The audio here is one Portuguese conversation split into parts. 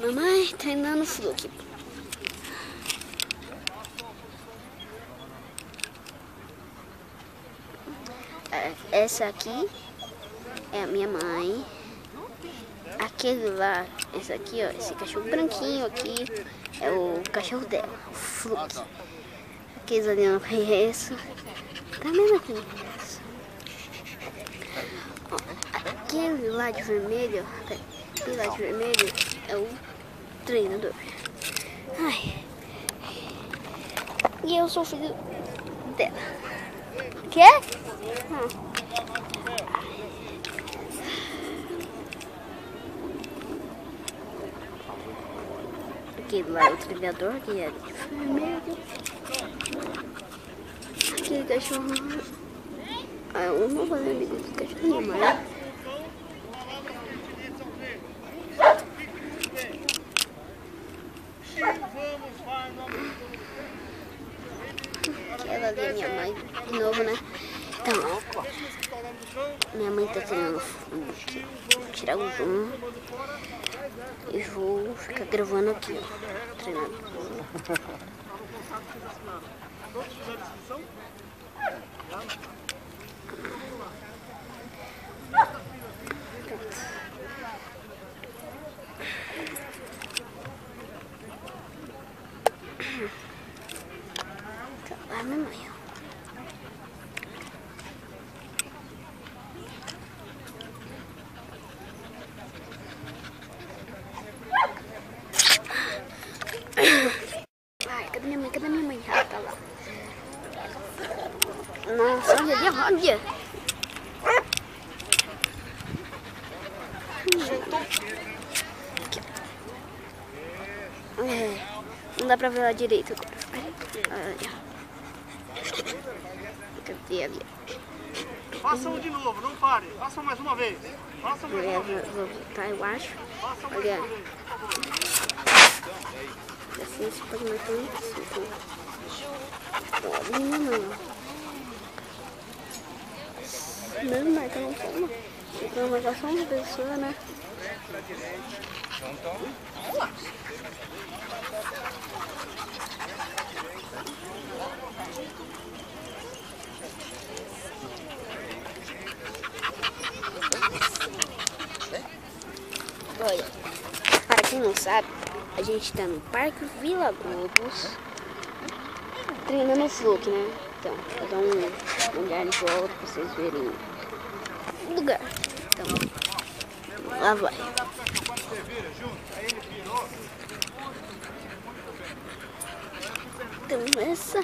Mamãe treinando fluke. Essa aqui é a minha mãe. Aquele lá, esse aqui, ó, esse cachorro branquinho aqui é o cachorro dela, o Fluke. Aqueles ali eu não conheço. Também não conheço. Ó, aquele lá de vermelho, aquele lá de vermelho é o treinador. Ai. E eu sou filho dela. Quer? Aquele lá é o treinador, que é de vermelho. Aquele cachorro. Ah, eu não vou fazer amigo do cachorrinho, mas. Aquela ali é minha mãe de novo, né? Então, minha mãe tá treinando aqui. Vou tirar o zoom e vou ficar gravando aqui, ó. Treinando. Tá lá, mamãe, ó. Ai, cadê minha mãe? Cadê minha mãe? Ah, tá lá. Nossa, olha. Não dá pra ver lá direito agora. Olha. Cadê ali? Façam de novo, não pare. Façam mais uma vez. Façam mais uma vez. Vou voltar, eu acho. Olha. Assim, você pode marcar isso. Olha, minha mãe, ó. Não marca não forma. Então, marcar só uma pessoa, né? Olha, para quem não sabe, a gente tá no Parque Vila Lobos, treinando o Fluke, né? Então, vou dar um olhar de volta pra vocês verem o lugar. Então, lá vai. Então, essa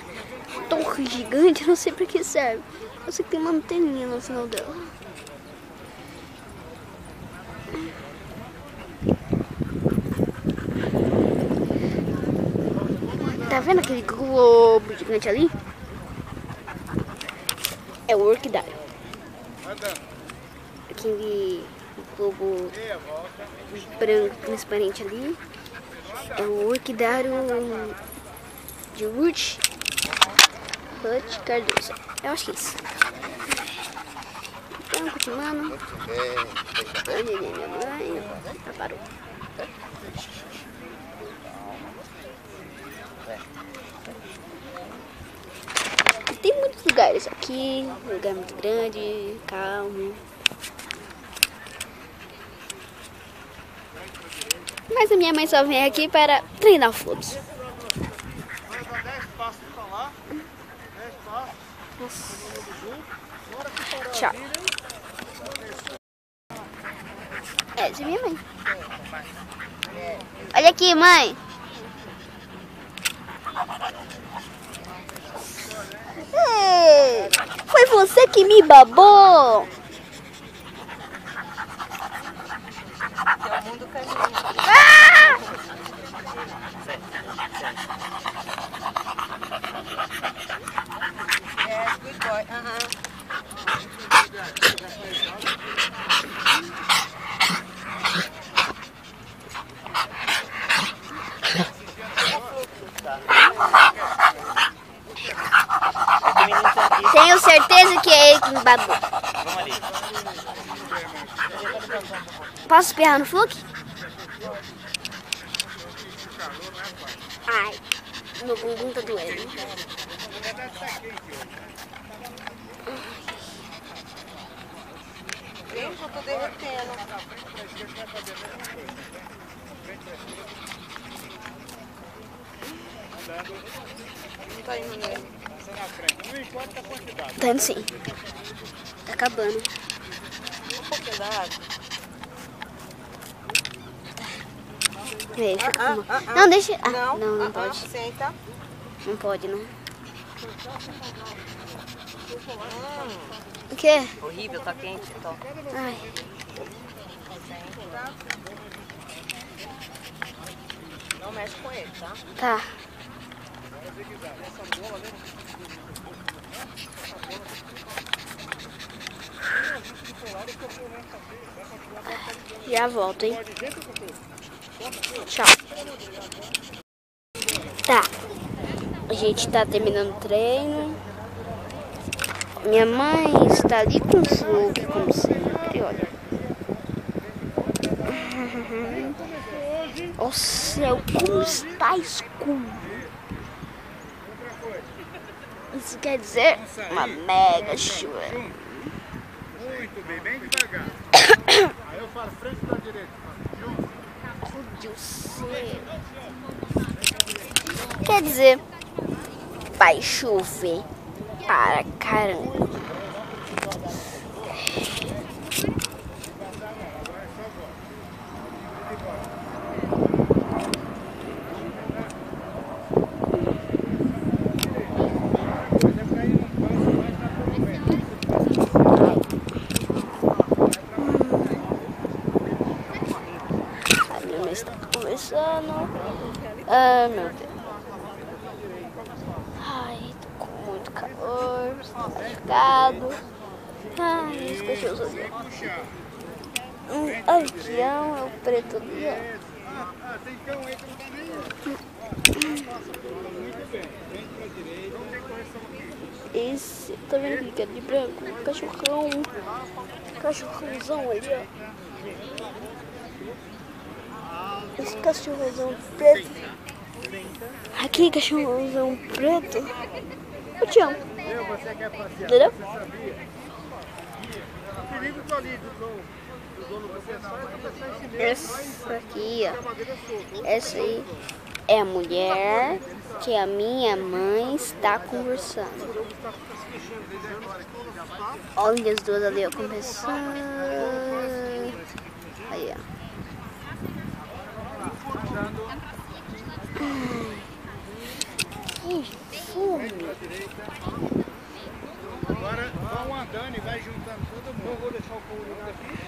torre gigante, eu não sei pra que serve. Eu sei que tem uma anteninha no final dela. Tá vendo aquele globo gigante ali? É o orquidário. Aquele globo branco transparente ali é o orquidário de Ruth Cardoso. Eu acho que é isso. Então, continuando. Olha minha mãe. Ah, parou. Tem muitos lugares aqui, um lugar muito grande, calmo. Mas a minha mãe só vem aqui para treinar o Fluke. Tchau. Essa é minha mãe. Olha aqui, mãe. Ei, foi você que me babou. Ah! Good boy. Tenho certeza que é ele que me babou. Vamos ali. Posso espirrar no Fluke? Ai, meu bumbum tá doendo. Gente, eu tô derretendo. Não tá indo nele. Tá indo sim. Tá acabando. Um pouquinho da água. Vê, fica com... Não, deixa... Ah, Não, não pode. Senta. Não pode, né? O quê? Horrível, tá quente, então. Ai. Não mexe com ele, tá? Tá. Já volto, hein? Tchau. Tá. A gente tá terminando o treino. Minha mãe está ali com o Fluke, como sempre, olha. O céu, como está escuro. Isso quer dizer uma mega chuva. Muito bem, bem devagar. Aí eu falo frente pra direita. Quer dizer, vai chover para caramba. A minha mãe está começando. Ah, meu Deus. Ai, tô com muito calor, estou machucado. Ai, os cachorros ali. Aqui é o preto ali, ó. Tem cão aí que não tá nem. Muito bem, vem pra direita. Não tem correção aqui. Esse, tá vendo aqui que é de branco? Cachorrão. Cachorrãozão ali, ó. Esse cachorrãozão preto. Aqui, cachorrãozão preto. Eu te amo. Você quer passear? Entendeu? Você sabia? O perigo do ali, do dono você só é tropeçar em si mesmo. Essa aqui, ó. A madeira é solta. Essa aí é a mulher que a minha mãe está conversando. Olha as duas ali, ó, conversando. Aí, ó. Que fome. Agora vão andando e vai juntando todo mundo. Eu vou deixar o povo aqui.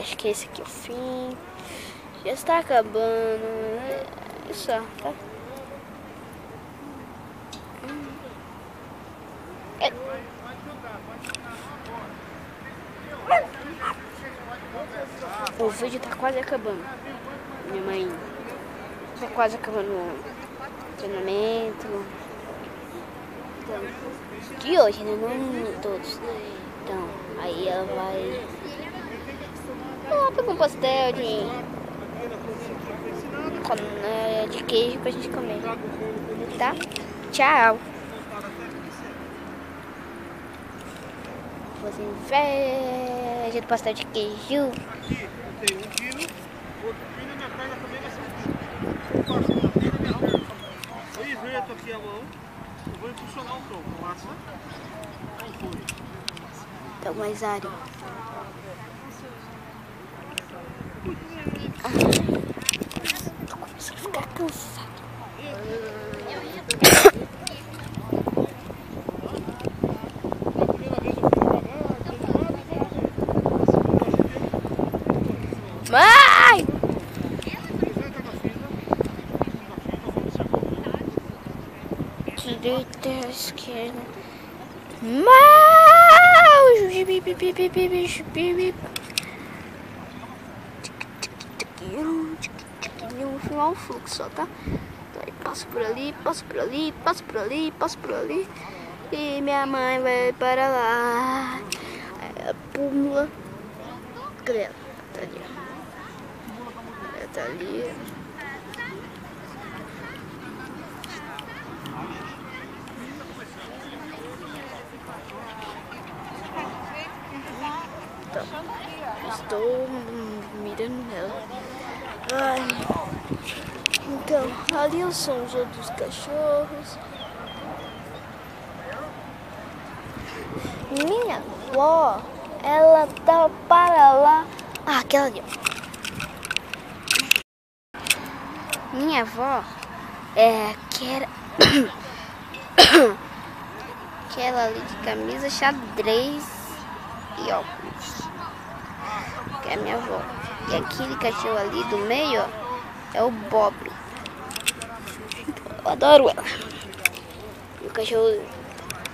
Acho que esse aqui é o fim. Já está acabando. Isso, tá? O vídeo tá quase acabando. Minha mãe tá quase acabando o treinamento. Então, de hoje, né? Não todos. Então, aí ela vai. Ela pegou um pastel de queijo pra gente comer. Tá? Tchau. Você inveja do pastel de queijo. Tem um quilo, outro quilo, minha perna também vai ser um quilo. Eu inverto aqui a mão, eu vou impulsionar o tronco. Passa. Aí foi. Então, mais área. Tô começando a ficar cansado. Mãe! Direita, esquerda. No final, fluxo, tá? Então, aí passo por ali, passo por ali, passo por ali, passo por ali. E minha mãe vai para lá. Aí ela pula. Cadê ela? tá ali. Então, estou mirando nela. Ai. Então, ali são os outros cachorros. Minha avó, ela tá para lá. Ah, aquela ali. Minha avó aquela ali de camisa xadrez e óculos. Que é a minha avó. E aquele cachorro ali do meio, ó, é o Bob. Eu adoro ela. E o cachorro,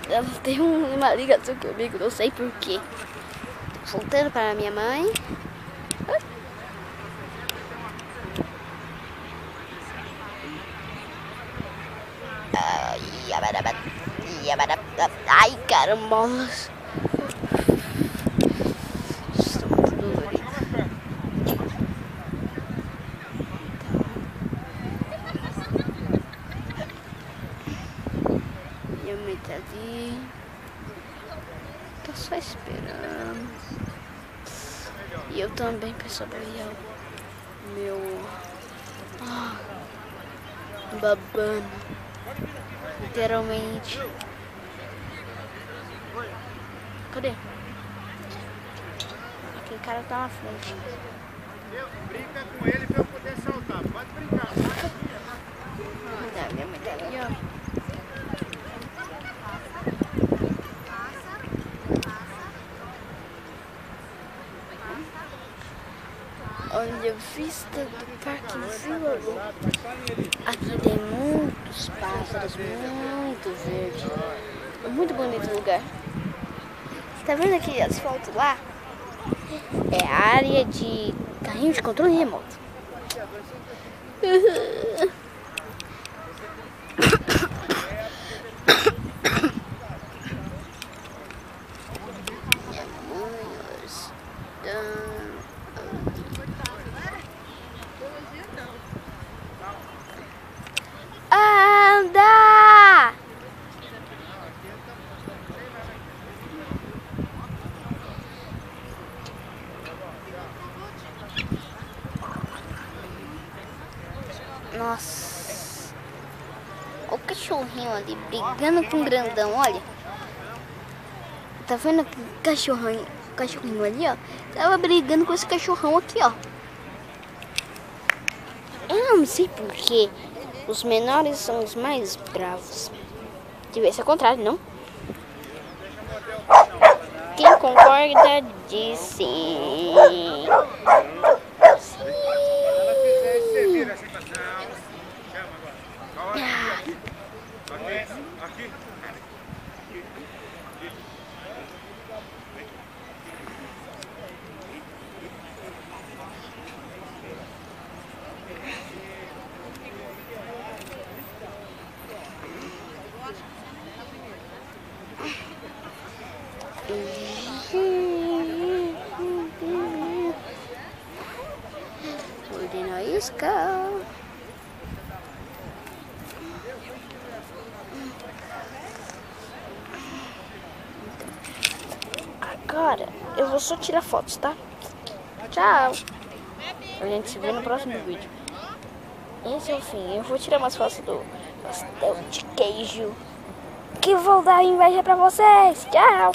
ela tem uma ligação comigo, não sei porquê. Tô voltando para minha mãe. Ai, caramba. Estou muito dolorido. Minha mãe tá ali. Tô só esperando. E eu também, pessoal, meu babando. Literalmente. Cadê? Aquele cara tá na frente. Brinca com ele pra eu poder saltar. Pode brincar. Minha mãe tá ali, ó. Olha a vista do Parque Vila. Aqui tem muitos pássaros, muito verde. É muito bonito o lugar. Tá vendo aquele asfalto lá? É a área de carrinho de controle remoto. Anda! Nossa. Olha o cachorrinho ali brigando com o grandão, olha. Tá vendo o cachorrinho ali, ó? Tava brigando com esse cachorrão aqui, ó. Eu não sei porquê. Os menores são os mais bravos. Devia ser o contrário, não? Quem concorda diz sim. Aqui. Ordena a isca. Agora eu vou só tirar fotos, tá? Tchau. A gente se vê no próximo vídeo. Esse é o fim. Eu vou tirar umas fotos do pastel de queijo que vou dar inveja pra vocês. Tchau.